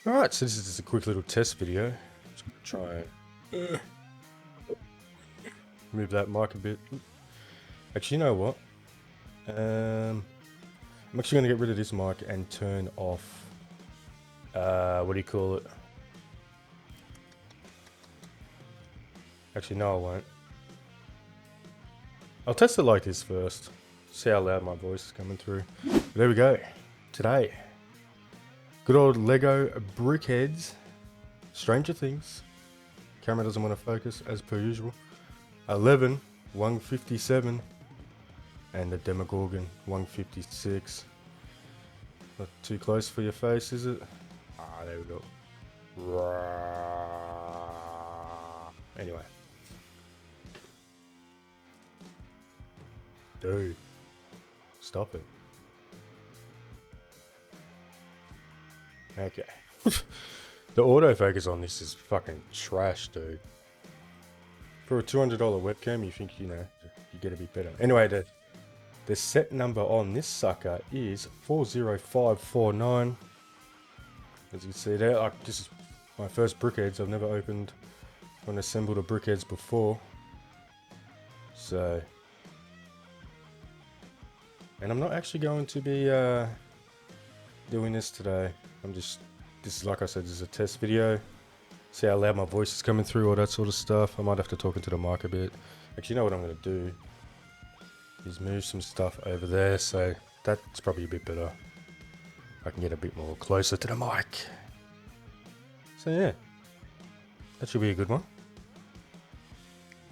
Alright, so this is just a quick little test video. Just gonna try and move that mic a bit. Actually, you know what? I'm actually gonna get rid of this mic and turn off, what do you call it? Actually, no, I won't. I'll test it like this first. See how loud my voice is coming through. But there we go. Today, good old Lego Brickheads. Stranger Things. Camera doesn't want to focus as per usual. 11, 157, and the Demogorgon 156. Not too close for your face, is it? Ah, there we go. Anyway. Dude. Stop it. Okay. The autofocus on this is fucking trash, dude. For a $200 webcam, you think, you get a bit better. Anyway, the set number on this sucker is 40549. As you can see there, like, this is my first Brickheads. I've never opened or assembled a Brickheads before. So, and I'm not actually going to be doing this today. This is, like I said, this is a test video. See how loud my voice is coming through, all that sort of stuff. I might have to talk into the mic a bit. Actually, you know what I'm going to do? Is move some stuff over there, so that's probably a bit better. I can get a bit more closer to the mic. So yeah, that should be a good one.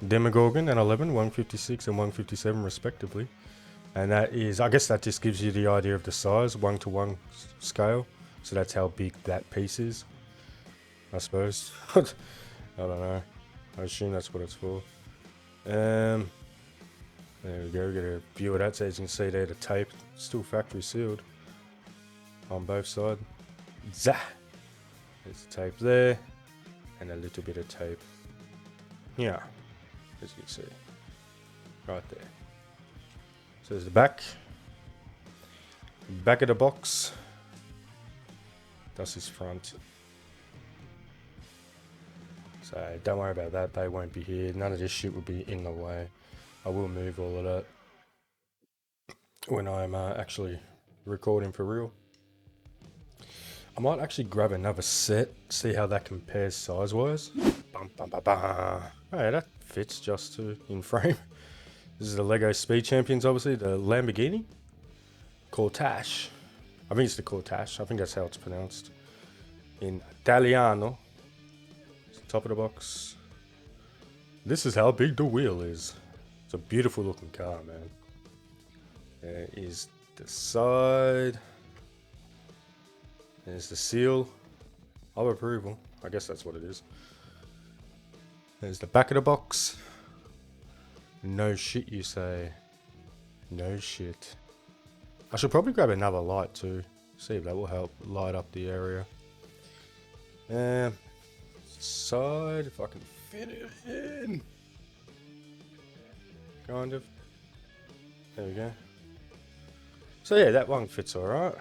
Demogorgon and 11, 156 and 157 respectively. And that is, I guess that just gives you the idea of the size, 1-to-1 scale. So that's how big that piece is, I suppose. I don't know. I assume that's what it's for. There we go, get a view of that. So as you can see there, the tape, still factory sealed on both sides. Zah! There's the tape there, and a little bit of tape here, as you can see, right there. So there's the back of the box. That's his front. So don't worry about that, they won't be here. None of this shit will be in the way. I will move all of that when I'm actually recording for real. I might actually grab another set, see how that compares size-wise. Hey, that fits just to in frame. This is the Lego Speed Champions, obviously, the Lamborghini Countach. I think it's the Countach. I think that's how it's pronounced in Italiano. Top of the box. This is how big the wheel is. It's a beautiful looking car, man. There is the side. There's the seal of approval. I guess that's what it is. There's the back of the box. No shit, you say. No shit. I should probably grab another light too. See if that will help light up the area. Side, if I can fit it in. Kind of. There we go. So yeah, that one fits alright.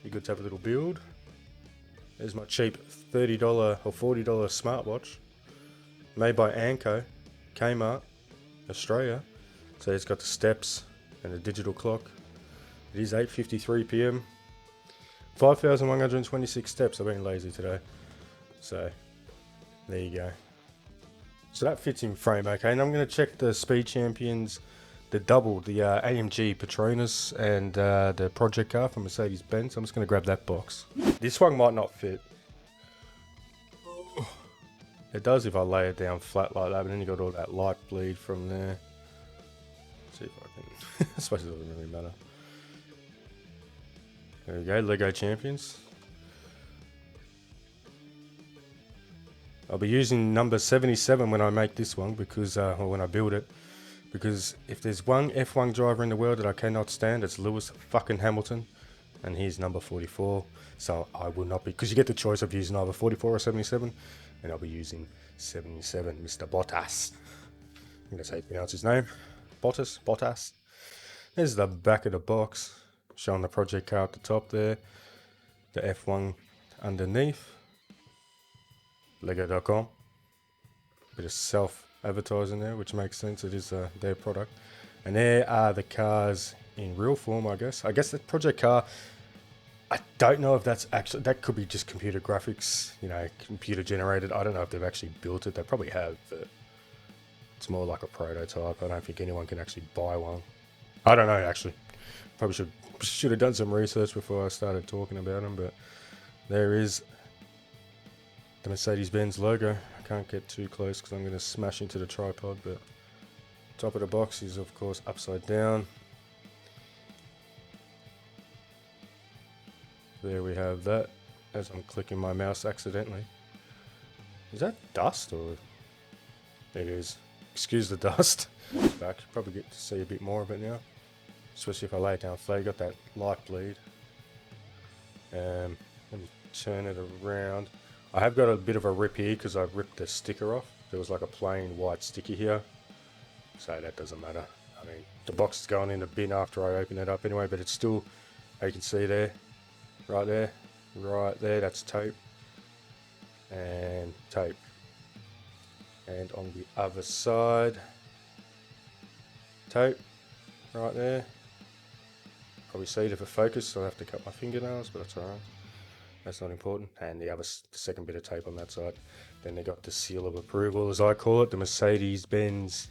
Be good to have a little build. There's my cheap $30 or $40 smartwatch. Made by Anko, Kmart, Australia. So it's got the steps and a digital clock. It is 8:53 PM. 5,126 steps. I've been lazy today. So, there you go. So that fits in frame, okay. And I'm going to check the Speed Champions, the double, the AMG Petronas and the project car from Mercedes-Benz. I'm just going to grab that box. This one might not fit. It does if I lay it down flat like that, but then you got all that light bleed from there. Let's see if I can. I suppose it doesn't really matter. There we go, Lego Champions. I'll be using number 77 when I make this one, because or when I build it, because if there's one F1 driver in the world that I cannot stand, it's Lewis fucking Hamilton, and he's number 44. So I will not be, because you get the choice of using either 44 or 77, and I'll be using 77, Mr. Bottas. I think that's how you pronounce his name. Bottas. There's the back of the box, showing the project car at the top there. the F1 underneath. Lego.com. Bit of self-advertising there, which makes sense. It is their product. And there are the cars in real form, I guess. I guess the project car, I don't know if that's actually, that could be just computer graphics, you know, computer generated. I don't know if they've actually built it. They probably have, but it's more like a prototype. I don't think anyone can actually buy one. I don't know, actually. Probably should have done some research before I started talking about them, but there is the Mercedes-Benz logo. I can't get too close because I'm going to smash into the tripod, but top of the box is of course upside down. There we have that, as I'm clicking my mouse accidentally. Is that dust or? It is. Excuse the dust. It's back. Probably get to see a bit more of it now. Especially if I lay it down flat. You got that light bleed. Let me turn it around. I have got a bit of a rip here because I ripped the sticker off. There was like a plain white sticker here. So that doesn't matter. I mean, the box is going in the bin after I open it up anyway, but it's still, you can see there, right there, that's tape. And tape. And on the other side, tape, right there. Probably see it if it focus, so I'll have to cut my fingernails, but that's alright. That's not important. And the second bit of tape on that side. Then they got the seal of approval, as I call it, the Mercedes-Benz.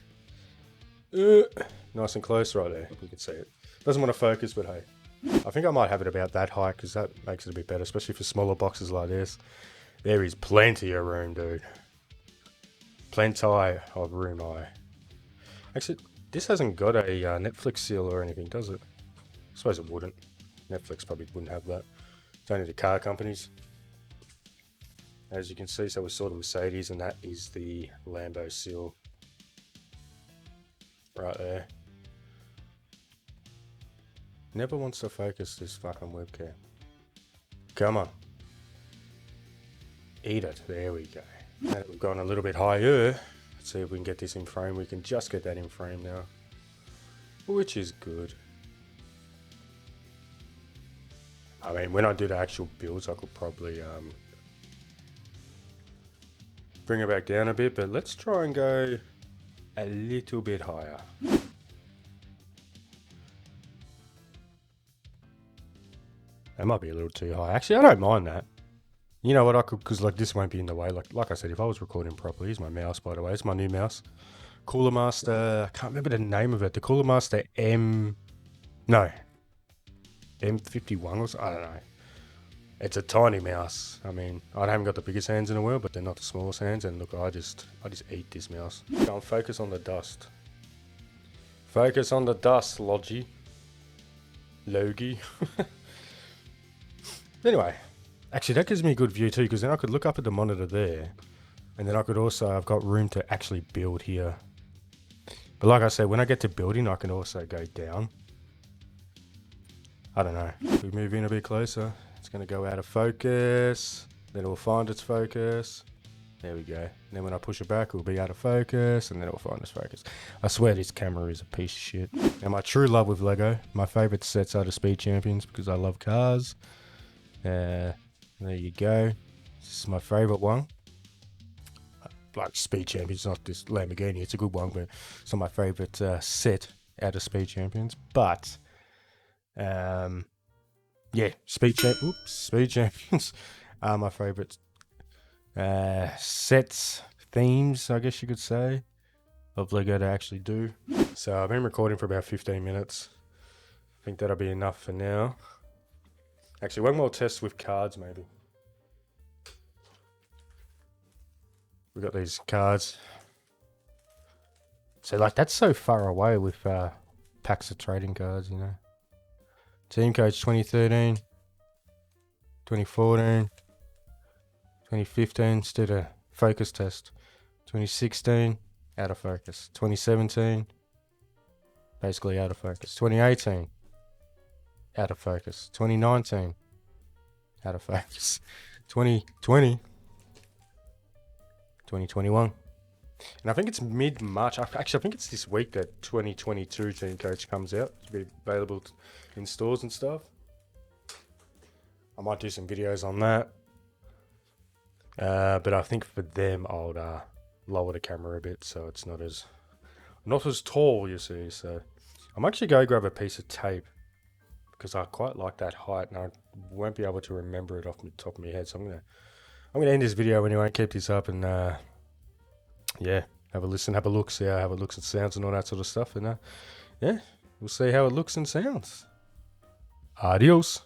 Nice and close right there. You can see it. Doesn't want to focus, but hey. I think I might have it about that high because that makes it a bit better, especially for smaller boxes like this. There is plenty of room, dude. Plenty of room, Actually, this hasn't got a Netflix seal or anything, does it? I suppose it wouldn't. Netflix probably wouldn't have that. It's only the car companies. As you can see, so we saw the Mercedes, and that is the Lambo seal. Right there. Never wants to focus this fucking webcam. Come on. Eat it. There we go. Now that we've gone a little bit higher, let's see if we can get this in frame. We can just get that in frame now, which is good. I mean, when I do the actual builds, I could probably bring it back down a bit, but let's try and go a little bit higher. That might be a little too high. Actually, I don't mind that. You know what, I could, because like this won't be in the way. Like I said, if I was recording properly, here's my mouse, by the way. It's my new mouse. Cooler Master, I can't remember the name of it. The Cooler Master M51 or so, I don't know. It's a tiny mouse. I mean, I haven't got the biggest hands in the world, but they're not the smallest hands. And look, I just eat this mouse. Go and focus on the dust. Focus on the dust, Logie. Anyway, actually that gives me a good view too, because then I could look up at the monitor there, and then I could also, I've got room to actually build here. But like I said, when I get to building, I can also go down. I don't know. If we move in a bit closer, it's going to go out of focus. Then it will find its focus. There we go. And then when I push it back, it will be out of focus, and then it will find its focus. I swear this camera is a piece of shit. Now my true love with Lego, my favourite sets are the Speed Champions because I love cars. There you go. This is my favourite one. Like Speed Champions, not this Lamborghini. It's a good one, but it's not my favourite set out of Speed Champions. But yeah, Speed Champions are my favourite sets, themes, I guess you could say, of Lego to actually do. So I've been recording for about 15 minutes. I think that'll be enough for now. Actually, one more test with cards, maybe. We got these cards. So, like, that's so far away with packs of trading cards, you know. Team Coach 2013, 2014, 2015, did a focus test. 2016, out of focus. 2017, basically out of focus. 2018, out of focus. 2019, out of focus. 2020, 2021. And I think it's mid-March. Actually, I think it's this week that 2022 Team Coach comes out to be available in stores and stuff. I might do some videos on that. But I think for them, I'll lower the camera a bit so it's not as tall, you see. So I'm actually going to grab a piece of tape because I quite like that height, and I won't be able to remember it off the top of my head. So I'm gonna end this video anyway. Keep this up, and yeah, have a listen, have a look, see how it looks and sounds and all that sort of stuff, and yeah, we'll see how it looks and sounds. Adios.